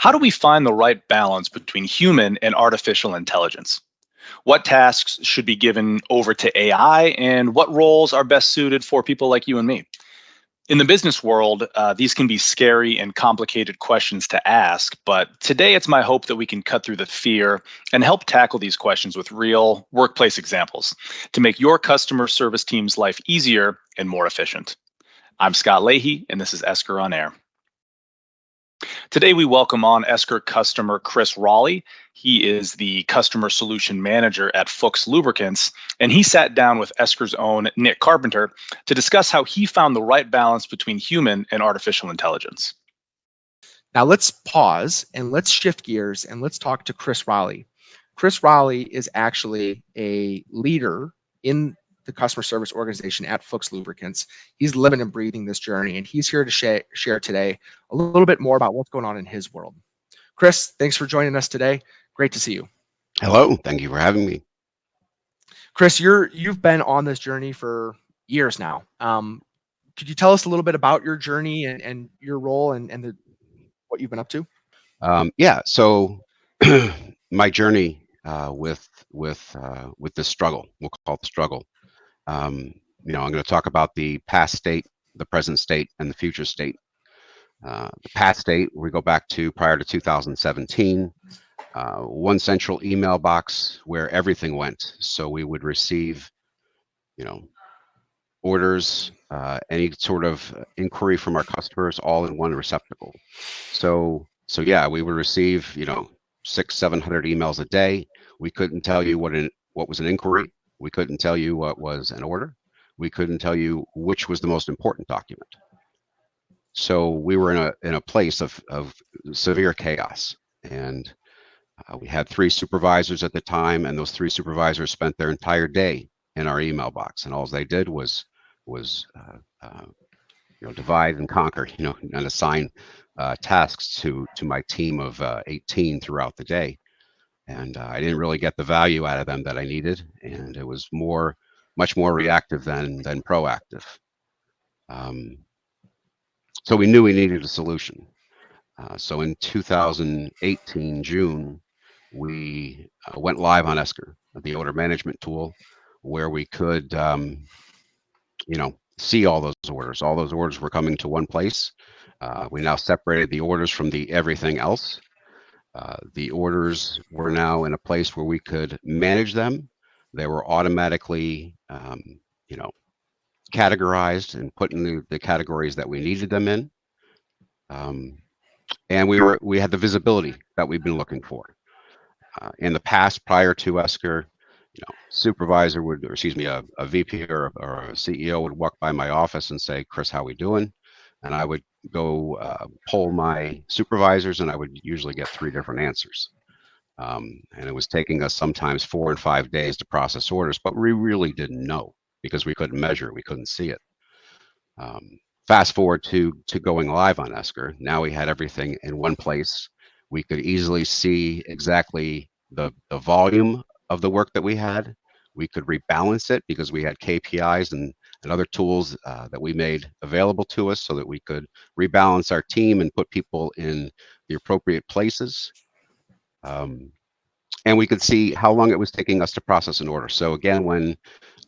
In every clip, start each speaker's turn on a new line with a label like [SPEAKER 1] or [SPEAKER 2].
[SPEAKER 1] How do we find the right balance between human and artificial intelligence? What tasks should be given over to AI, and what roles are best suited for people like you and me? In the business world, these can be scary and complicated questions to ask, but today it's my hope that we can cut through the fear and help tackle these questions with real workplace examples to make your customer service team's life easier and more efficient. I'm Scott Leahy, and this is Esker on Air. Today, we welcome on Esker customer Chris Raleigh. He is the customer solution manager at Fuchs Lubricants, and he sat down with Esker's own Nick Carpenter to discuss how he found the right balance between human and artificial intelligence.
[SPEAKER 2] Now let's pause and let's shift gears and let's talk to Chris Raleigh. Chris Raleigh is actually a leader in the customer service organization at Fuchs Lubricants. He's living and breathing this journey, and he's here to share today a little bit more about what's going on in his world. Chris, thanks for joining us today. Great to see you.
[SPEAKER 3] Hello, thank you for having me.
[SPEAKER 2] Chris, you've been on this journey for years now. Could you tell us a little bit about your journey and your role and what you've been up to?
[SPEAKER 3] Yeah, so my journey with this struggle, we'll call it the struggle. I'm going to talk about the past state, the present state, and the future state. The past state, we go back to prior to 2017, one central email box where everything went. So we would receive, orders, any sort of inquiry from our customers, all in one receptacle. So yeah, we would receive, 600-700 emails a day. We couldn't tell you what was an inquiry. We couldn't tell you what was an order. We couldn't tell you which was the most important document. So we were in a place of severe chaos, and we had 3 supervisors at the time, and those 3 supervisors spent their entire day in our email box, and all they did was divide and conquer, and assign tasks to my team of 18 throughout the day. And I didn't really get the value out of them that I needed, and it was much more reactive than proactive. So we knew we needed a solution. So in 2018 June, we went live on Esker, the order management tool, where we could see all those orders. All those orders were coming to one place. We now separated the orders from the everything else. The orders were now in a place where we could manage them. They were automatically, categorized and put in the categories that we needed them in. And we had the visibility that we've been looking for. In the past, prior to Esker, supervisor would, or excuse me, a VP or a CEO would walk by my office and say, "Chris, how we doing?" And I would go poll my supervisors, and I would usually get 3 different answers. And it was taking us sometimes 4 and 5 days to process orders, but we really didn't know because we couldn't measure it, we couldn't see it. Fast forward to going live on Esker. Now we had everything in one place. We could easily see exactly the volume of the work that we had. We could rebalance it because we had KPIs and other tools that we made available to us so that we could rebalance our team and put people in the appropriate places. And we could see how long it was taking us to process an order. So again, when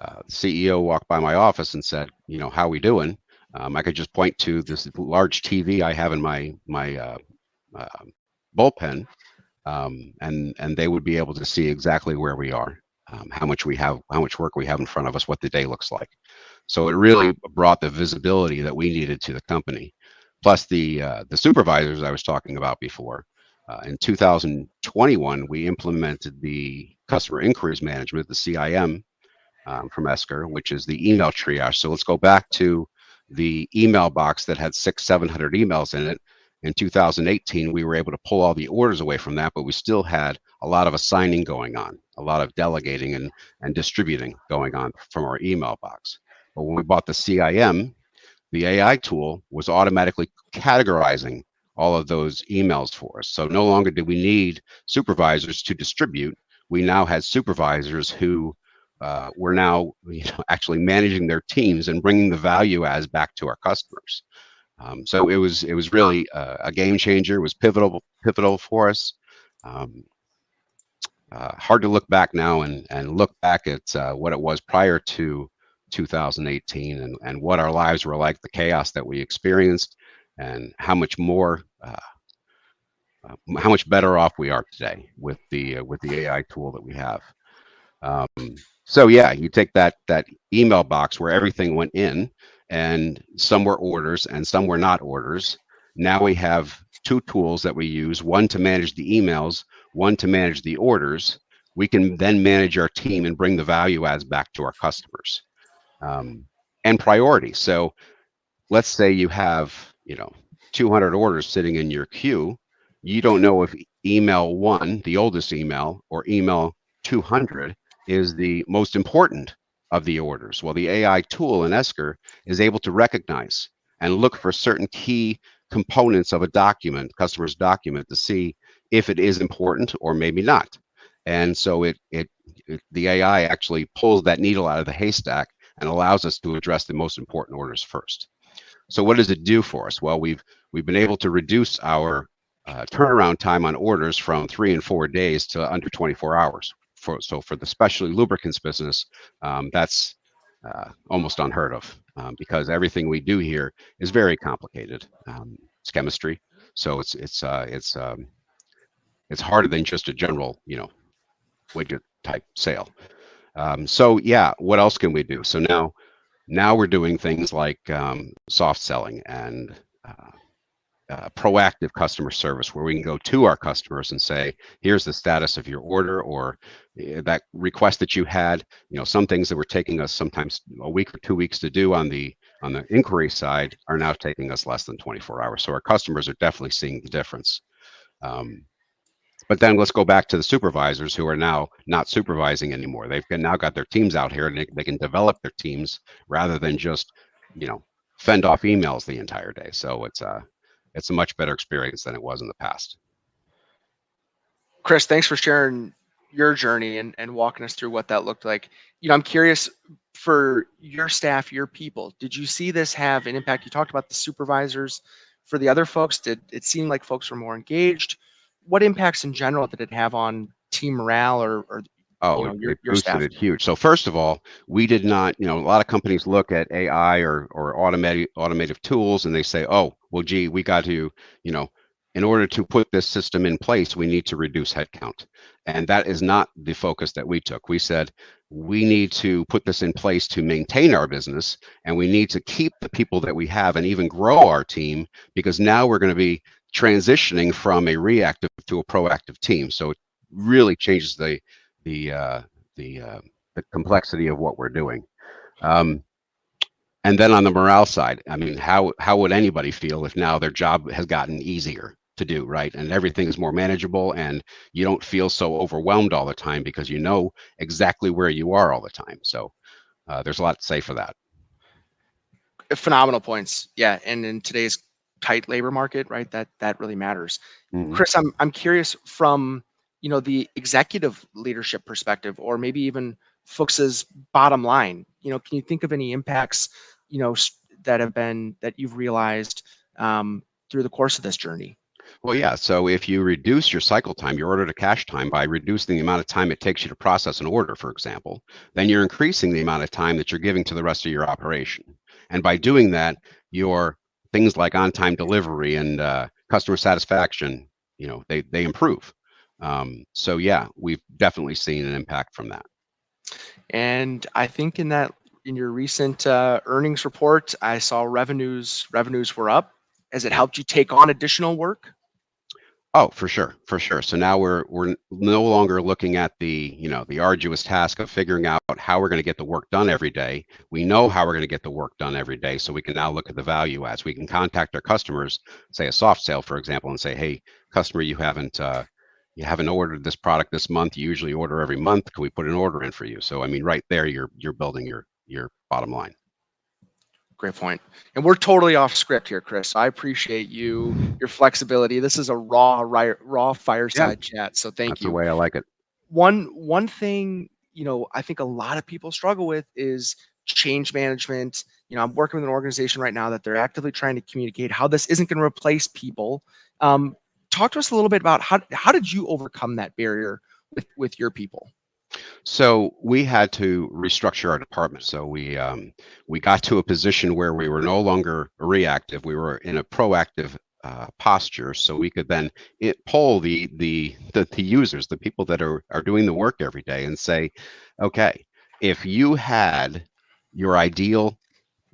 [SPEAKER 3] the CEO walked by my office and said, "How we doing?" I could just point to this large TV I have in my bullpen, and they would be able to see exactly where we are, how much work we have in front of us, what the day looks like. So it really brought the visibility that we needed to the company. Plus the supervisors I was talking about before. In 2021, we implemented the customer inquiries management, the CIM, from Esker, which is the email triage. So let's go back to the email box that had 600-700 emails in it. In 2018, we were able to pull all the orders away from that, but we still had a lot of assigning going on, a lot of delegating and distributing going on from our email box. But when we bought the CIM, the AI tool was automatically categorizing all of those emails for us. So no longer did we need supervisors to distribute. We now had supervisors who were now actually managing their teams and bringing the value adds back to our customers. So it was really a game changer. It was pivotal pivotal for us. Hard to look back now and look back at what it was prior to 2018 and what our lives were like, the chaos that we experienced, and how much better off we are today with the AI tool that we have. So yeah, you take that email box where everything went in, and some were orders and some were not orders. Now we have two tools that we use, one to manage the emails, one to manage the orders. We can then manage our team and bring the value adds back to our customers. And priority. So let's say you have, 200 orders sitting in your queue. You don't know if email 1, the oldest email, or email 200 is the most important of the orders. Well, the AI tool in Esker is able to recognize and look for certain key components of a document, customer's document, to see if it is important or maybe not. And so the AI actually pulls that needle out of the haystack and allows us to address the most important orders first. So what does it do for us? Well, we've been able to reduce our turnaround time on orders from 3 and 4 days to under 24 hours. So for the specialty lubricants business, that's almost unheard of, because everything we do here is very complicated. It's chemistry, so it's harder than just a general, widget type sale. So yeah, what else can we do? So now we're doing things like soft selling and proactive customer service, where we can go to our customers and say, here's the status of your order, or that request that you had. Some things that were taking us sometimes a week or 2 weeks to do on the inquiry side are now taking us less than 24 hours. So our customers are definitely seeing the difference. But then let's go back to the supervisors who are now not supervising anymore. They've now got their teams out here, and they can develop their teams rather than just, fend off emails the entire day. So it's a much better experience than it was in the past.
[SPEAKER 2] Chris, thanks for sharing your journey and walking us through what that looked like. I'm curious, for your staff, your people, did you see this have an impact? You talked about the supervisors. For the other folks, did it seem like folks were more engaged? What impacts in general did it have on team morale or
[SPEAKER 3] Oh,
[SPEAKER 2] your
[SPEAKER 3] boosted
[SPEAKER 2] staff?
[SPEAKER 3] it huge. So first of all, we did not, a lot of companies look at AI or automative tools and they say, oh, well, gee, we got to, in order to put this system in place, we need to reduce headcount. And that is not the focus that we took. We said, we need to put this in place to maintain our business, and we need to keep the people that we have and even grow our team, because now we're going to be transitioning from a reactive to a proactive team. So it really changes the complexity of what we're doing. And then on the morale side, I mean, how would anybody feel if now their job has gotten easier to do, right? And everything is more manageable, and you don't feel so overwhelmed all the time because you know exactly where you are all the time. So there's a lot to say for that.
[SPEAKER 2] Phenomenal points. Yeah, and in today's tight labor market, right, that really matters.
[SPEAKER 3] Mm-hmm.
[SPEAKER 2] Chris, I'm curious from the executive leadership perspective, or maybe even Fuchs's bottom line. Can you think of any impacts that you've realized through the course of this journey?
[SPEAKER 3] Well, yeah. So if you reduce your cycle time, your order to cash time, by reducing the amount of time it takes you to process an order, for example, then you're increasing the amount of time that you're giving to the rest of your operation. And by doing that, your things like on-time delivery and customer satisfaction, they improve. So yeah, we've definitely seen an impact from that.
[SPEAKER 2] And I think in your recent earnings report, I saw revenues were up. Has it helped you take on additional work?
[SPEAKER 3] Oh, for sure. So now we're no longer looking at the arduous task of figuring out how we're going to get the work done every day. We know how we're going to get the work done every day, so we can now look at the value adds. We can contact our customers, say a soft sale, for example, and say, hey, customer, you haven't ordered this product this month. You usually order every month. Can we put an order in for you? So I mean, right there, you're building your bottom line.
[SPEAKER 2] Great point. And we're totally off script here, Chris. I appreciate your flexibility. This is a raw fireside chat. So thank you.
[SPEAKER 3] That's the way I like it.
[SPEAKER 2] One thing, I think a lot of people struggle with is change management. I'm working with an organization right now that they're actively trying to communicate how this isn't going to replace people. Talk talk to us a little bit about how did you overcome that barrier with your people?
[SPEAKER 3] So we had to restructure our department. So we got to a position where we were no longer reactive. We were in a proactive posture, so we could then poll the users, the people that are doing the work every day, and say, okay, if you had your ideal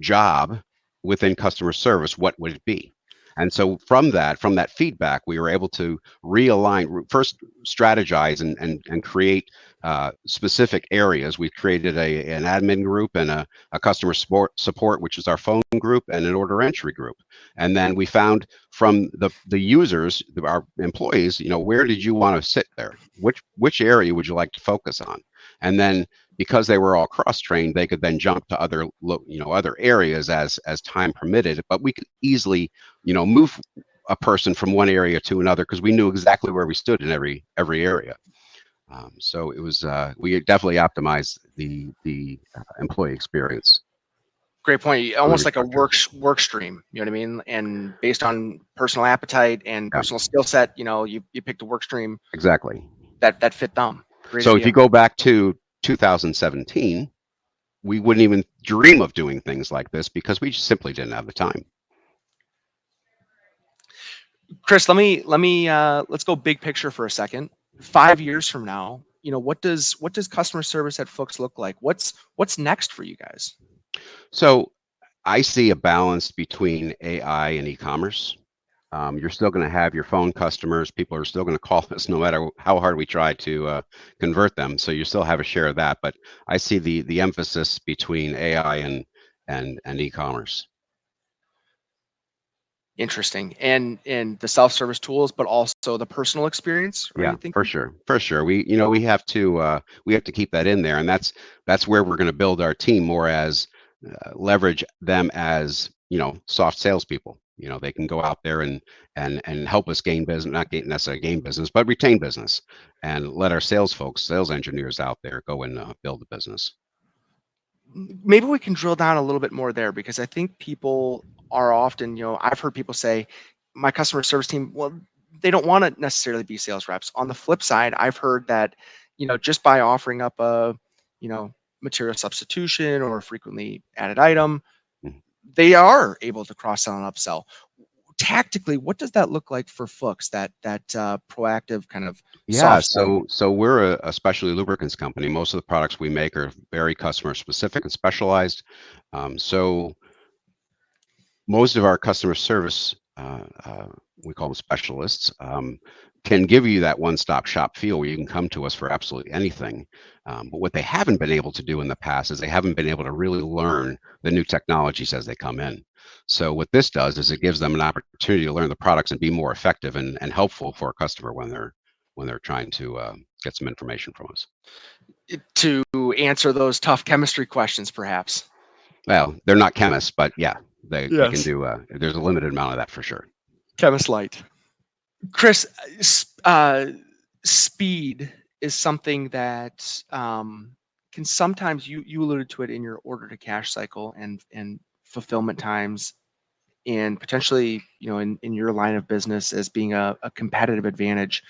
[SPEAKER 3] job within customer service, what would it be? And so from that feedback, we were able to realign, first strategize and create specific areas. We created an admin group and a customer support, which is our phone group, and an order entry group. And then we found from the users, our employees, where did you want to sit there? Which area would you like to focus on? And then because they were all cross-trained, they could then jump to other areas as time permitted. But we could easily move a person from one area to another because we knew exactly where we stood in every area. So it was we definitely optimized the employee experience.
[SPEAKER 2] Great point. Almost like a work stream, you know what I mean? And based on personal appetite and personal skill set, you picked a work stream
[SPEAKER 3] exactly
[SPEAKER 2] that fit them. Great
[SPEAKER 3] so
[SPEAKER 2] idea.
[SPEAKER 3] If you go back to 2017, we wouldn't even dream of doing things like this because we just simply didn't have the time.
[SPEAKER 2] Chris, let's go big picture for a second. 5 years from now, what does customer service at Fuchs look like? What's next for you guys?
[SPEAKER 3] So I see a balance between AI and e-commerce. You're still going to have your phone customers. People are still going to call us no matter how hard we try to convert them. So you still have a share of that. But I see the emphasis between AI and e-commerce.
[SPEAKER 2] Interesting. And the self-service tools, but also the personal experience.
[SPEAKER 3] Yeah, for sure. We have to keep that in there, and that's where we're going to build our team more as leverage them as soft salespeople. They can go out there and help us gain business, not necessarily gain business, but retain business, and let our sales engineers out there go and build the business.
[SPEAKER 2] Maybe we can drill down a little bit more there, because I think people are often, I've heard people say, my customer service team, well, they don't want to necessarily be sales reps. On the flip side, I've heard that, just by offering up a, material substitution or a frequently added item, they are able to cross-sell and upsell. Tactically, what does that look like for Fuchs, that proactive kind of soft
[SPEAKER 3] so we're a specialty lubricants company. Most of the products we make are very customer specific and specialized. So most of our customer service, we call them specialists, can give you that one-stop shop feel where you can come to us for absolutely anything. But what they haven't been able to do in the past is they haven't been able to really learn the new technologies as they come in. So what this does is it gives them an opportunity to learn the products and be more effective and helpful for a customer when they're trying to get some information from us.
[SPEAKER 2] To answer those tough chemistry questions, perhaps.
[SPEAKER 3] Well, they're not chemists, but yeah, they can do. There's a limited amount of that for sure.
[SPEAKER 2] Chemist light. Chris, speed is something that can sometimes, you alluded to it in your order to cash cycle and fulfillment times, and potentially, in your line of business as being a competitive advantage.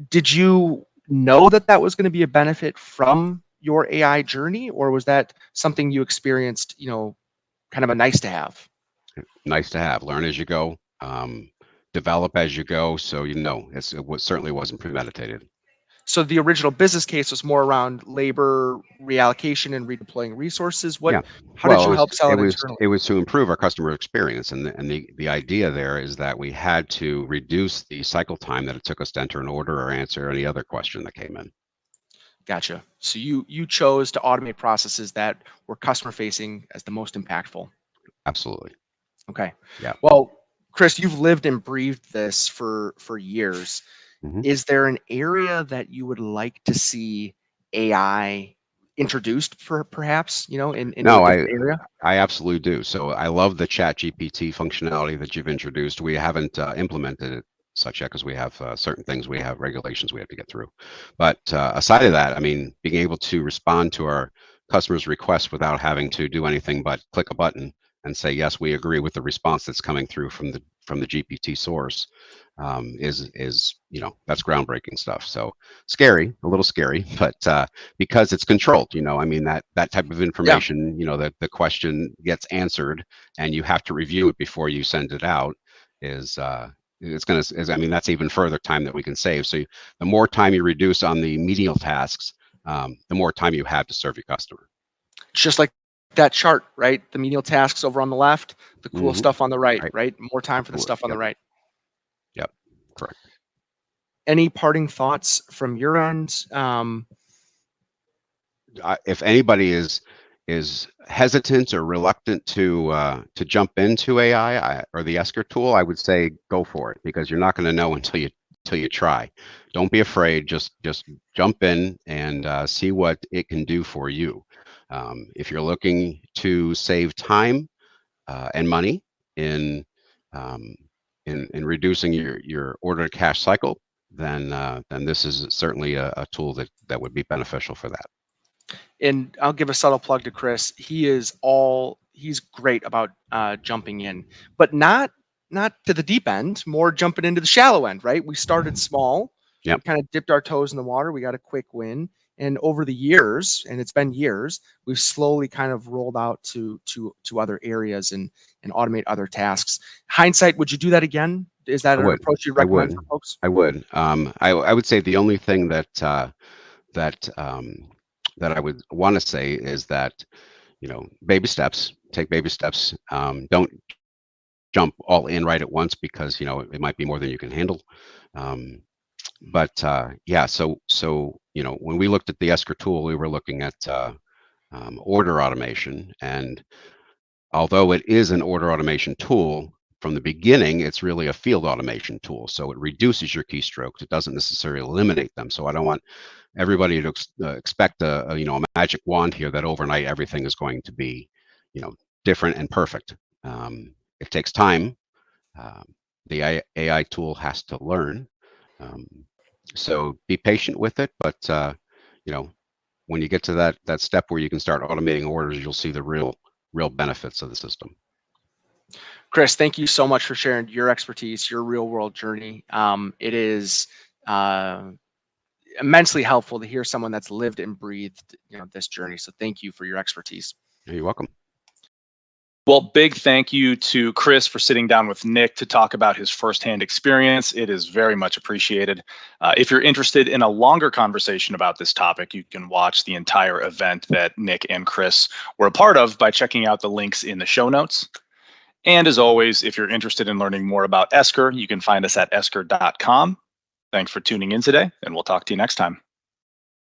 [SPEAKER 2] Did you know that was going to be a benefit from your AI journey, or was that something you experienced, kind of a nice to have?
[SPEAKER 3] Nice to have. Learn as you go. Develop as you go. So certainly wasn't premeditated.
[SPEAKER 2] So the original business case was more around labor reallocation and redeploying resources. How did you help sell it internally?
[SPEAKER 3] It was to improve our customer experience, and the idea there is that we had to reduce the cycle time that it took us to enter an order or answer any other question that came in.
[SPEAKER 2] Gotcha. So you chose to automate processes that were customer facing as the most impactful.
[SPEAKER 3] Absolutely.
[SPEAKER 2] Okay.
[SPEAKER 3] Yeah.
[SPEAKER 2] Well, Chris, you've lived and breathed this for years.
[SPEAKER 3] Mm-hmm.
[SPEAKER 2] Is there an area that you would like to see AI introduced, for perhaps, in
[SPEAKER 3] No,
[SPEAKER 2] a different area?
[SPEAKER 3] I absolutely do. So I love the ChatGPT functionality that you've introduced. We haven't implemented it such yet because we have certain things, we have regulations we have to get through. But aside of that, I mean, being able to respond to our customers' requests without having to do anything but click a button and say, yes, we agree with the response that's coming through from from the GPT source is that's groundbreaking stuff. So scary, a little scary, but because it's controlled, I mean that type of information, that the question gets answered and you have to review it before you send it out is I mean, that's even further time that we can save. So the more time you reduce on the menial tasks, the more time you have to serve your customer.
[SPEAKER 2] It's just like that chart, right? The menial tasks over on the left, the cool stuff on the right, right? More time for the stuff on the right.
[SPEAKER 3] Yep, correct.
[SPEAKER 2] Any parting thoughts from your end?
[SPEAKER 3] If anybody is hesitant or reluctant to jump into AI or the Esker tool, I would say go for it, because you're not going to know until you try. Don't be afraid. Just jump in and see what it can do for you. If you're looking to save time and money in reducing your order to cash cycle, then this is certainly a tool that would be beneficial for that.
[SPEAKER 2] And I'll give a subtle plug to Chris. He's great about jumping in, but not to the deep end, more jumping into the shallow end, right? We started small.
[SPEAKER 3] Yep.
[SPEAKER 2] We kind of dipped our toes in the water. We got a quick win. And over the years, and it's been years, we've slowly kind of rolled out to other areas and automate other tasks. Hindsight, would you do that again? Is that an approach you recommend for folks?
[SPEAKER 3] I would. I would say the only thing that I would want to say is that, baby steps. Take baby steps. Don't jump all in right at once, because it might be more than you can handle. But yeah, so when we looked at the Esker tool, we were looking at order automation, and although it is an order automation tool, from the beginning, it's really a field automation tool. So it reduces your keystrokes. It doesn't necessarily eliminate them. So I don't want everybody to expect a magic wand here that overnight everything is going to be different and perfect. It takes time. The AI tool has to learn. So be patient with it, but when you get to that step where you can start automating orders, you'll see the real benefits of the system.
[SPEAKER 2] Chris, thank you so much for sharing your expertise, your real world journey. It is immensely helpful to hear someone that's lived and breathed this journey. So thank you for your expertise.
[SPEAKER 3] You're welcome.
[SPEAKER 1] Well, big thank you to Chris for sitting down with Nick to talk about his firsthand experience. It is very much appreciated. If you're interested in a longer conversation about this topic, you can watch the entire event that Nick and Chris were a part of by checking out the links in the show notes. And as always, if you're interested in learning more about Esker, you can find us at esker.com. Thanks for tuning in today, and we'll talk to you next time.